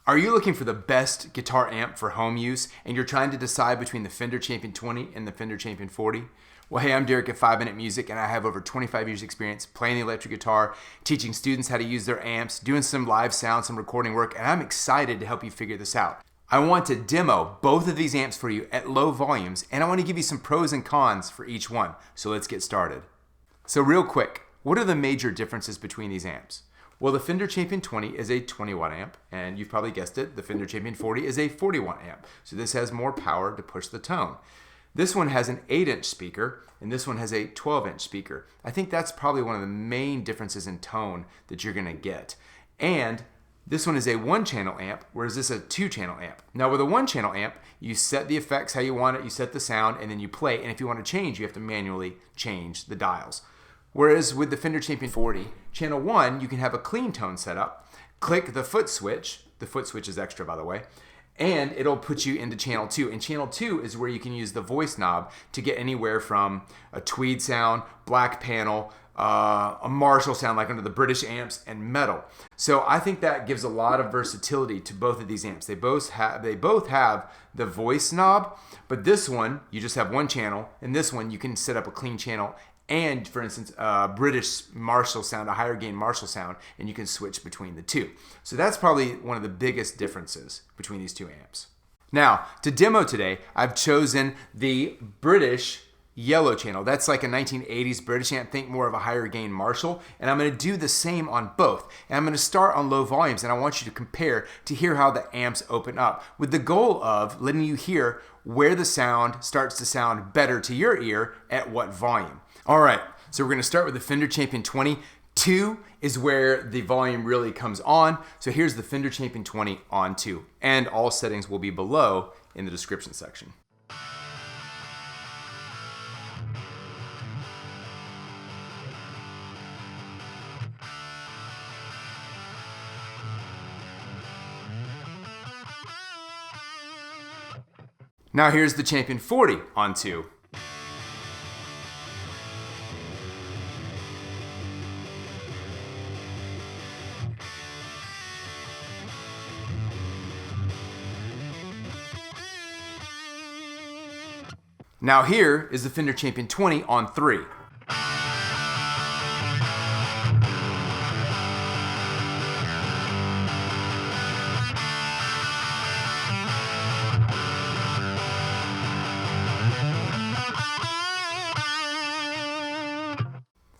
Are you looking for the best guitar amp for home use and you're trying to decide between the Fender Champion 20 and the Fender Champion 40? Well, hey, I'm Derek at 5 Minute Music, and I have over 25 years experience playing the electric guitar, teaching students how to use their amps, doing some live sound, some recording work, and I'm excited to help you figure this out. I want to demo both of these amps for you at low volumes, and I want to give you some pros and cons for each one. So let's get started. So real quick, what are the major differences between these amps? Well, the Fender Champion 20 is a 20 watt amp, and you've probably guessed it, the Fender Champion 40 is a 40 watt amp. So this has more power to push the tone. This one has an 8-inch speaker, and this one has a 12-inch speaker. I think that's probably one of the main differences in tone that you're gonna get. And this one is a 1-channel amp, whereas this is a 2-channel amp. Now with a 1-channel amp, you set the effects how you want it, you set the sound, and then you play, and if you want to change, you have to manually change the dials. Whereas with the Fender Champion 40, channel 1, you can have a clean tone setup, click the foot switch is extra by the way, and it'll put you into channel 2. And channel 2 is where you can use the voice knob to get anywhere from a Tweed sound, black panel, a Marshall sound like under the British amps, and metal. So I think that gives a lot of versatility to both of these amps. They both have the voice knob, but this one, you just have one channel, and this one, you can set up a clean channel and, for instance, a British Marshall sound, a higher gain Marshall sound, and you can switch between the two. So that's probably one of the biggest differences between these two amps. Now, to demo today, I've chosen the British yellow channel. That's like a 1980s British amp, think more of a higher gain Marshall, and I'm going to do the same on both. And I'm going to start on low volumes, and I want you to compare to hear how the amps open up, with the goal of letting you hear where the sound starts to sound better to your ear at what volume. All right, so we're going to start with the Fender Champion 20. 2 is where the volume really comes on. So here's the Fender Champion 20 on 2, and all settings will be below in the description section. Now here's the Champion 40 on 2. Now here is the Fender Champion 20 on 3.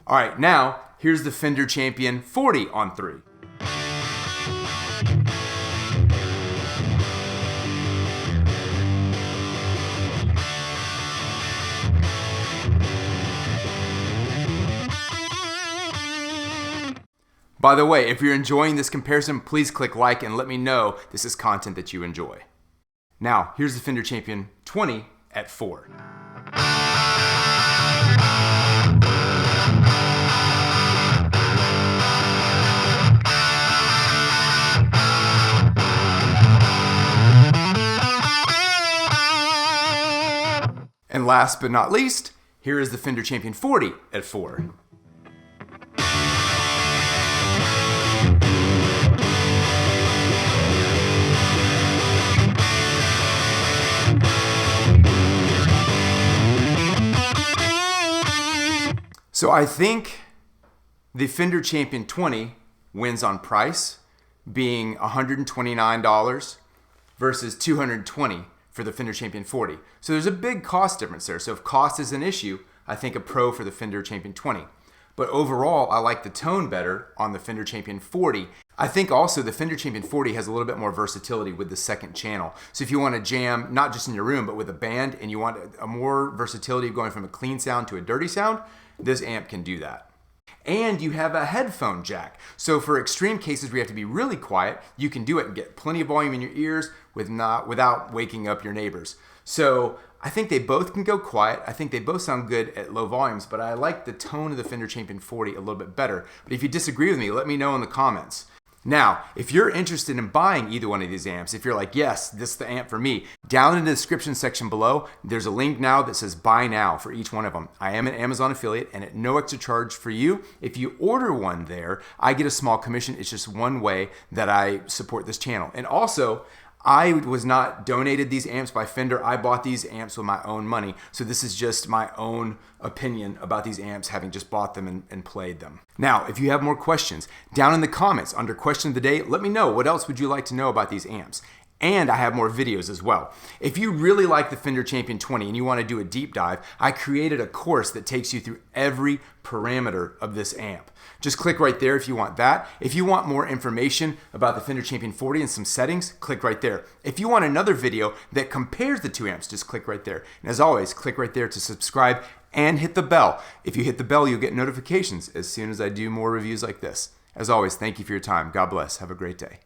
All right, now here's the Fender Champion 40 on 3. By the way, if you're enjoying this comparison, please click like and let me know this is content that you enjoy. Now, here's the Fender Champion 20 at 4. And last but not least, here is the Fender Champion 40 at 4. So I think the Fender Champion 20 wins on price, being $129 versus $220 for the Fender Champion 40. So there's a big cost difference there. So if cost is an issue, I think a pro for the Fender Champion 20. But overall, I like the tone better on the Fender Champion 40. I think also the Fender Champion 40 has a little bit more versatility with the second channel. So if you want to jam, not just in your room, but with a band, and you want a more versatility of going from a clean sound to a dirty sound, this amp can do that. And you have a headphone jack. So for extreme cases where you have to be really quiet, you can do it and get plenty of volume in your ears without waking up your neighbors. So I think they both can go quiet. I think they both sound good at low volumes, but I like the tone of the Fender Champion 40 a little bit better. But if you disagree with me, let me know in the comments. Now, if you're interested in buying either one of these amps, if you're like, yes, this is the amp for me, down in the description section below, there's a link now that says buy now for each one of them. I am an Amazon affiliate and at no extra charge for you. If you order one there, I get a small commission. It's just one way that I support this channel. And also, I was not donated these amps by Fender. I bought these amps with my own money. So this is just my own opinion about these amps, having just bought them and played them. Now, if you have more questions, down in the comments under question of the day, let me know what else would you like to know about these amps. And I have more videos as well. If you really like the Fender Champion 20 and you want to do a deep dive, I created a course that takes you through every parameter of this amp. Just click right there if you want that. If you want more information about the Fender Champion 40 and some settings, click right there. If you want another video that compares the two amps, just click right there. And as always, click right there to subscribe and hit the bell. If you hit the bell, you'll get notifications as soon as I do more reviews like this. As always, thank you for your time. God bless. Have a great day.